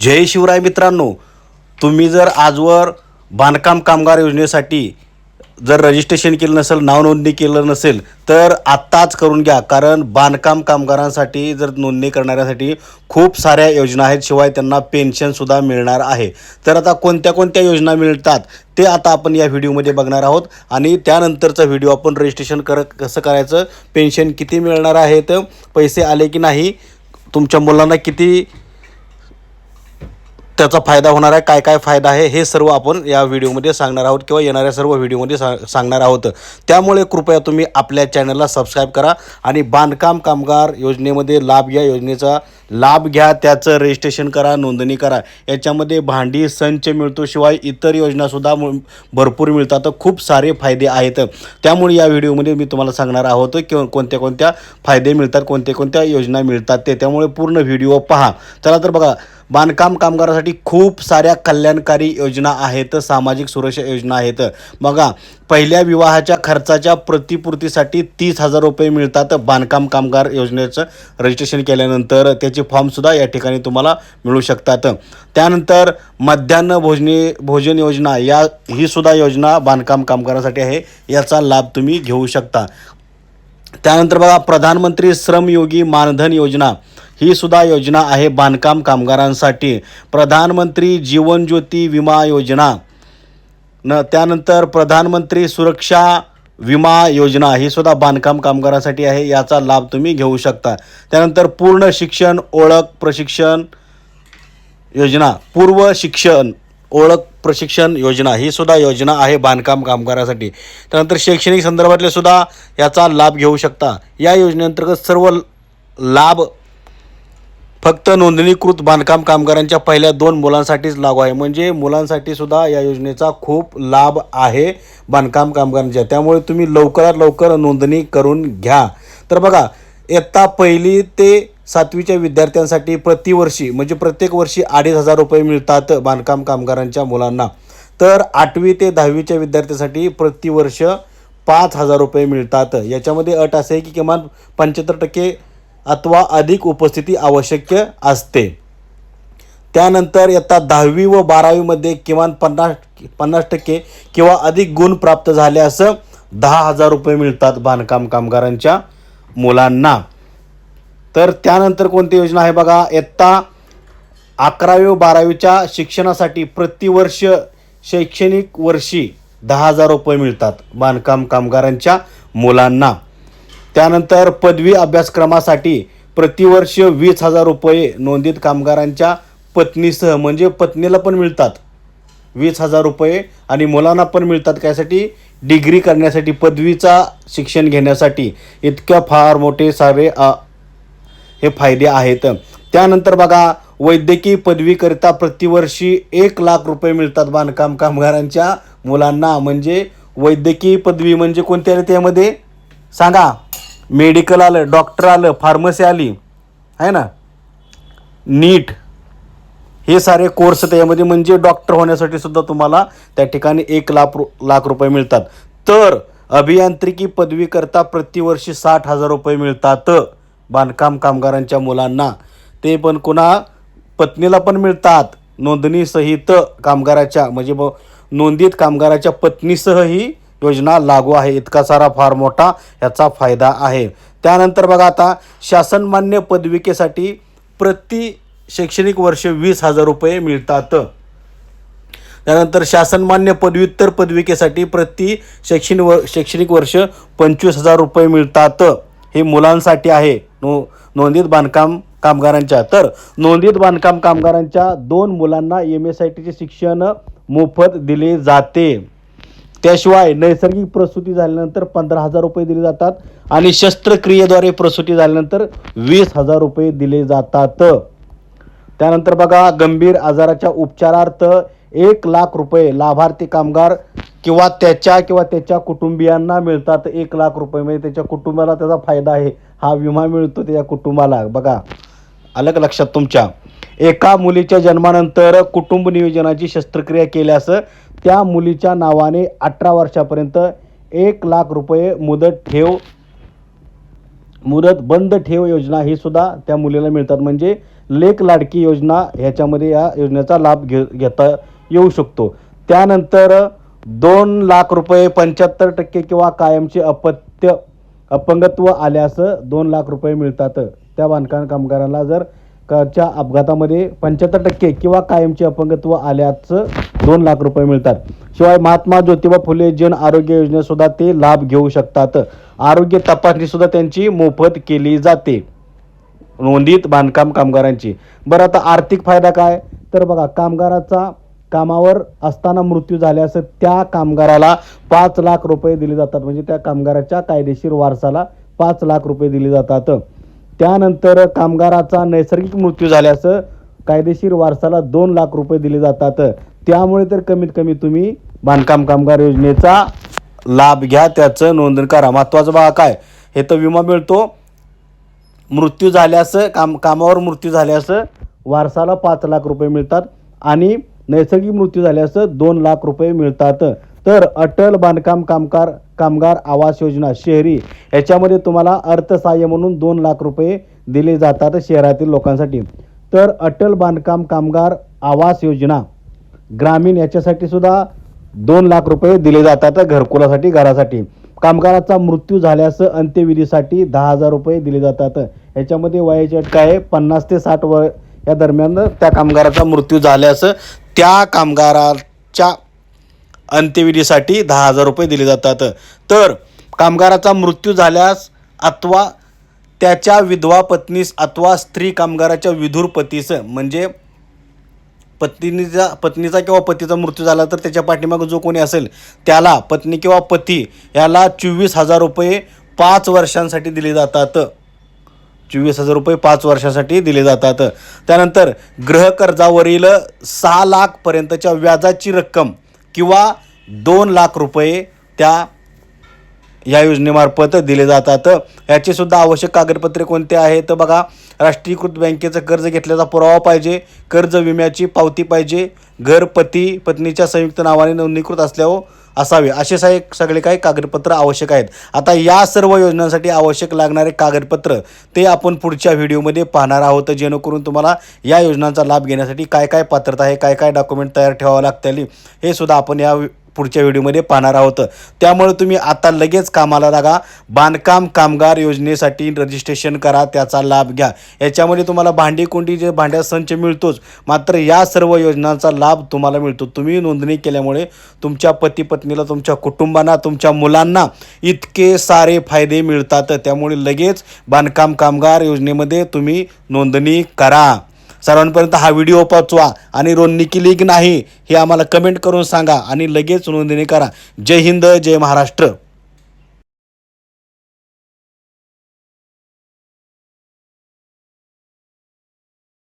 जय शिवराय मित्रांनो, तुम्ही जर आजवर बांधकाम कामगार योजनेसाठी जर रजिस्ट्रेशन केलं नसेल, नाव नोंदणी केलं नसेल तर आत्ताच करून घ्या. कारण बांधकाम कामगारांसाठी जर नोंदणी करणाऱ्यासाठी खूप साऱ्या योजना आहेत, शिवाय त्यांना पेन्शनसुद्धा मिळणार आहे. तर आता कोणत्या कोणत्या योजना मिळतात ते आता आपण या व्हिडिओमध्ये बघणार आहोत. आणि त्यानंतरचा व्हिडिओ आपण रजिस्ट्रेशन कसं करायचं, पेन्शन किती मिळणार आहेत, पैसे आले की नाही, तुमच्या मुलांना किती त्याचा फायदा होणार आहे, काय काय फायदा आहे, हे सर्व आपण या व्हिडिओमध्ये सांगणार आहोत किंवा येणाऱ्या सर्व व्हिडिओमध्ये सांगणार आहोत. त्यामुळे कृपया तुम्ही आपल्या चॅनलला सबस्क्राईब करा आणि बांधकाम कामगार योजनेमध्ये लाभ घ्या, योजनेचा लाभ घ्या, त्याचं रजिस्ट्रेशन करा, नोंदणी करा. याच्यामध्ये भांडी संच मिळतो, शिवाय इतर योजनासुद्धा भरपूर मिळतात. खूप सारे फायदे आहेत. त्यामुळे या व्हिडिओमध्ये मी तुम्हाला सांगणार आहोत की कोणत्या कोणत्या फायदे मिळतात, कोणत्या कोणत्या योजना मिळतात ते. त्यामुळे पूर्ण व्हिडिओ पहा. चला तर बघा, बांधकाम कामगारासाठी खूप साऱ्या कल्याणकारी योजना आहेत, सामाजिक सुरक्षा योजना आहेत. बघा, पहिल्या विवाहाच्या खर्चाच्या प्रतिपूर्तीसाठी 30,000 रुपये मिळतात. बांधकाम कामगार योजनेचं रजिस्ट्रेशन केल्यानंतर त्याचे फॉर्मसुद्धा या ठिकाणी तुम्हाला मिळू शकतात. त्यानंतर मध्यान्ह भोजन योजना, ही सुद्धा योजना बांधकाम कामगारासाठी आहे, याचा लाभ तुम्ही घेऊ शकता. त्यानंतर बघा, प्रधानमंत्री श्रमयोगी मानधन योजना, ही सुद्धा योजना आहे बांधकाम कामगारांसाठी. प्रधानमंत्री जीवन ज्योती विमा योजना त्यानंतर प्रधानमंत्री सुरक्षा विमा योजना, ही सुद्धा बांधकाम कामगारांसाठी आहे, याचा लाभ तुम्ही घेऊ शकता. त्यानंतर पूर्ण शिक्षण ओळख प्रशिक्षण योजना, पूर्व शिक्षण ओळख प्रशिक्षण योजना, ही सुद्धा योजना आहे बांधकाम कामगारासाठी. त्यानंतर शैक्षणिक संदर्भातले सुद्धा याचा लाभ घेऊ शकता. या योजनेअंतर्गत सर्व लाभ फक्त नोंदणीकृत बांधकाम कामगारांच्या पहिल्या 2 मुलांसाठीच लागू आहे. म्हणजे मुलांसाठी सुद्धा या योजनेचा खूप लाभ आहे बांधकाम कामगारांच्या. त्यामुळे तुम्ही लवकरात लवकर नोंदणी करून घ्या. तर बघा, इयत्ता 1ली ते 7वीच्या विद्यार्थ्यांसाठी प्रतिवर्षी म्हणजे प्रत्येक वर्षी 2,500 रुपये मिळतात बांधकाम कामगारांच्या मुलांना. तर 8वी ते 10वीच्या विद्यार्थ्यांसाठी प्रतिवर्ष 5,000 रुपये मिळतात. याच्यामध्ये अट असे की किमान 75% अथवा अधिक उपस्थिती आवश्यक असते. त्यानंतर इयत्ता 10वी व 12वीमध्ये किमान 50% किंवा अधिक गुण प्राप्त झाल्यास 10,000 रुपये मिळतात बांधकाम कामगारांच्या मुलांना. तर त्यानंतर कोणती योजना आहे बघा, इयत्ता 11वी व 12वीच्या शिक्षणासाठी प्रतिवर्ष शैक्षणिक वर्षी 10,000 रुपये मिळतात बांधकाम कामगारांच्या मुलांना. त्यानंतर पदवी अभ्यासक्रमासाठी प्रतिवर्ष 20,000 रुपये नोंदित कामगारांच्या पत्नीसह, म्हणजे पत्नीला पण मिळतात 20,000 रुपये आणि मुलांना पण मिळतात. त्यासाठी डिग्री करण्यासाठी, पदवीचा शिक्षण घेण्यासाठी. इतक्या फार मोठे सारे हे फायदे आहेत. त्यानंतर बघा, वैद्यकीय पदवीकरिता प्रतिवर्षी 1,00,000 रुपये मिळतात बांधकाम कामगारांच्या मुलांना. म्हणजे वैद्यकीय पदवी म्हणजे कोणती आली त्यामध्ये सांगा? मेडिकल आलं, डॉक्टर आलं, फार्मसी आली आहे ना, नीट, हे सारे कोर्स त्यामध्ये. म्हणजे डॉक्टर होण्यासाठी सुद्धा तुम्हाला त्या ठिकाणी 1,00,000 रुपये मिळतात. तर अभियांत्रिकी पदवीकरता प्रतिवर्षी 60,000 रुपये मिळतात बांधकाम कामगारांच्या मुलांना. ते पण कोणा पत्नीला पण मिळतात, नोंदणीसहित कामगाराच्या, म्हणजे नोंदित कामगाराच्या पत्नीसह ही योजना लागू आहे. इतका सारा फार मोठा याचा फायदा आहे. त्यानंतर बघा, आता शासनमान्य पदविकेसाठी प्रति शैक्षणिक वर्ष 20,000 रुपये मिळतात. त्यानंतर शासनमान्य पदव्युत्तर पदविकेसाठी प्रति शैक्षणिक वर्ष 25,000 रुपये मिळतात. हे मुलांसाठी आहे, नोंदित बांधकाम कामगारांच्या. तर नोंदित बांधकाम कामगारांच्या 2 मुलांना MSITचे शिक्षण मोफत दिले जाते. त्याशिवाय नैसर्गिक प्रसूती झाल्यानंतर 15,000 रुपये दिले जातात आणि शस्त्रक्रियेद्वारे प्रसूती झाल्यानंतर 20,000 रुपये दिले जातात. त्यानंतर बघा, गंभीर आजाराच्या उपचारार्थ 1,00,000 रुपये लाभार्थी कामगार किंवा त्याच्या कुटुंबियांना मिळतात. 1,00,000 रुपये म्हणजे त्याच्या कुटुंबाला त्याचा फायदा आहे, हा विमा मिळतो त्याच्या कुटुंबाला. बघा, अलग लक्षात तुमच्या. एका मुलीच्या जन्मानंतर कुटुंब नियोजनाची शस्त्रक्रिया केल्यास त्या मुलीच्या नावाने 18 वर्षापर्यंत 1,00,000 रुपये मुदत बंद ठेव योजना, ही सुद्धा त्या मुलीला मिळतात. म्हणजे लेक लाडकी योजना ह्याच्यामध्ये या योजनेचा लाभ घेता येऊ शकतो. त्यानंतर 2 लाख रुपये 75% किंवा कायमचे अपंगत्व आल्यास 2 लाख रुपये मिळतात. त्या बांधकाम कामगारांना जर च्या अपघातामध्ये 75% किंवा कायमचे अपंगत्व आल्यास 2 लाख रुपये मिळतात. शिवाय महात्मा ज्योतिबा फुले जन आरोग्य योजनेसुद्धा ते लाभ घेऊ शकतात. आरोग्य तपासणी सुद्धा त्यांची मोफत केली जाते नोंदित बांधकाम कामगारांची. बरं, आता आर्थिक फायदा काय, तर बघा, कामगाराचा कामावर असताना मृत्यू झाल्यास त्या कामगाराला 5 लाख रुपये दिले जातात. म्हणजे त्या कामगाराच्या कायदेशीर वारसाला 5 लाख रुपये दिले जातात. त्यानंतर कामगाराचा नैसर्गिक मृत्यू झाल्यास कायदेशीर वारसाला 2 लाख रुपये दिले जातात. त्यामुळे तर कमीत कमी तुम्ही बांधकाम कामगार योजनेचा लाभ घ्या, त्याचं नोंदणी करा. महत्त्वाचं बघा काय, हे तर विमा मिळतो. मृत्यू झाल्यास कामावर मृत्यू झाल्यास वारसाला 5 लाख रुपये मिळतात आणि नैसर्गिक मृत्यू झाल्यास 2 लाख रुपये मिळतात. तर अटल बांधकाम कामगार आवास योजना शहरी याच्यामध्ये तुम्हाला अर्थसहाय्य म्हणून 2 लाख रुपये दिले जातात शहरातील लोकांसाठी. तर अटल बांधकाम कामगार आवास योजना ग्रामीण याच्यासाठी सुद्धा 2 लाख रुपये दिले जातात घरकुलासाठी, घरासाठी. कामगाराचा मृत्यू झाल्यास अंत्यविधीसाठी 10,000 रुपये दिले जातात. याच्यामध्ये वयाची अट काय आहे, 50 ते 60 या दरम्यान त्या कामगाराचा मृत्यू झाल्यास त्या कामगाराच्या अंत्यविधीसाठी 10,000 रुपये दिले जातात. तर कामगाराचा मृत्यू झाल्यास अथवा त्याच्या विधवा पत्नीस अथवा स्त्री कामगाराच्या विधुर पतीस, म्हणजे पत्नीचा किंवा पतीचा मृत्यू झाला तर त्याच्या पाठीमागे जो कोणी असेल त्याला, पत्नी किंवा पती याला 24,000 रुपये 5 वर्षांसाठी दिले जातात. 24,000 रुपये 5 वर्षासाठी दिले जातात. त्यानंतर गृहकर्जावरील 6 लाखपर्यंतच्या व्याजाची रक्कम किंवा 2 लाख रुपये या योजनेमार्फत दिले जातात. याचे सुद्धा आवश्यक कागदपत्रे कोणते आहेत तर बघा, राष्ट्रीयकृत बँकेचं कर्ज घेतल्याचा पुरावा पाहिजे, कर्ज विम्याची पावती पाहिजे, घर पती पत्नीच्या संयुक्त नावाने नोंदणीकृत असल्यावर असावे, असे सगळे काही कागदपत्र आवश्यक आहेत. आता या सर्व योजनांसाठी आवश्यक लागणारे कागदपत्र ते आपण पुढच्या व्हिडिओमध्ये पाहणार आहोत, जेणेकरून तुम्हाला या योजनांचा लाभ घेण्यासाठी काय काय पात्रता आहे, काय काय डॉक्युमेंट तयार ठेवावं लागतील हे सुद्धा आपण या पुढच्या व्हिडिओमध्ये पाहणार आहोत. त्यामुळे तुम्ही आता लगेच कामाला लागा. बांधकाम कामगार योजनेसाठी रजिस्ट्रेशन करा, त्याचा लाभ घ्या. याच्यामध्ये तुम्हाला भांडी जे भांड्या संच मिळतोच, मात्र या सर्व योजनांचा लाभ तुम्हाला मिळतो. तुम्ही नोंदणी केल्यामुळे तुमच्या पती पत्नीला, तुमच्या कुटुंबांना, तुमच्या मुलांना इतके सारे फायदे मिळतात. त्यामुळे लगेच बांधकाम कामगार योजनेमध्ये तुम्ही नोंदणी करा. सर्वांपर्यंत हा व्हिडिओ पोहोचवा आणि नोंदणी केली की नाही हे आम्हाला कमेंट करून सांगा आणि लगेच नोंदणी करा. जय हिंद, जय महाराष्ट्र.